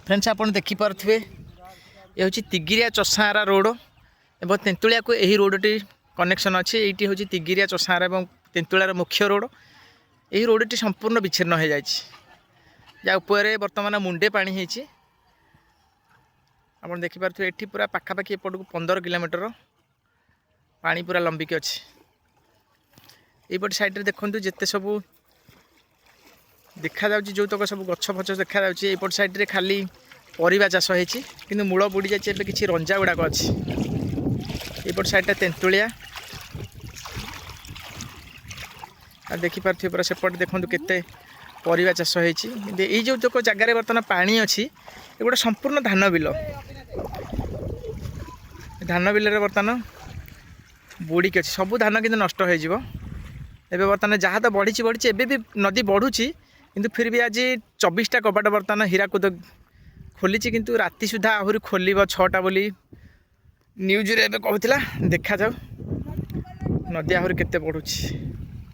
Friends आप देखिपे ये हूँ तिगिरिया चषाहारा रोड और तेंतुलिया को यही रोडटी कनेक्शन अच्छे ये हूँ तिगिरिया चषाहारा और तेंतुलियार मुख्य रोड। यही रोडटी संपूर्ण विच्छिन्न हो जा बर्तमान मुंडे पानी होती आप देखिपे ये पूरा पाखापाखि एपट को 15 किलोमीटर पानी पूरा लंबिक अच्छे। यपट साइड देखु जिते सब देखा जो तक सब गछ फच देखा यपट साइड खाली परिवा चाष होती मूल बुड़ी जाए किसी रंजा गुड़ाक अच्छी। यपट साइडटा तेंतुलिया देखिपे पूरा सेपट देखूँ केते परिवा चाष होती। ये जो तक जगार बर्तमान पानी अच्छी ये गोटे संपूर्ण धान बिल। धान बिल बर्तमान बुड़ीक अच्छी सब धान कि नष्ट हो बर्तमान जहाँ तो बढ़ी बढ़ी एवं भी नदी बढ़ुची किंतु फिर भी आज 24टा कबाट बर्तमान हीराकुद खोली किंतु राति सुधा आहरी खोल 6टा बोली न्यूज रे कहूला देखा जाऊ नदी आहरी केते बढ़ुची।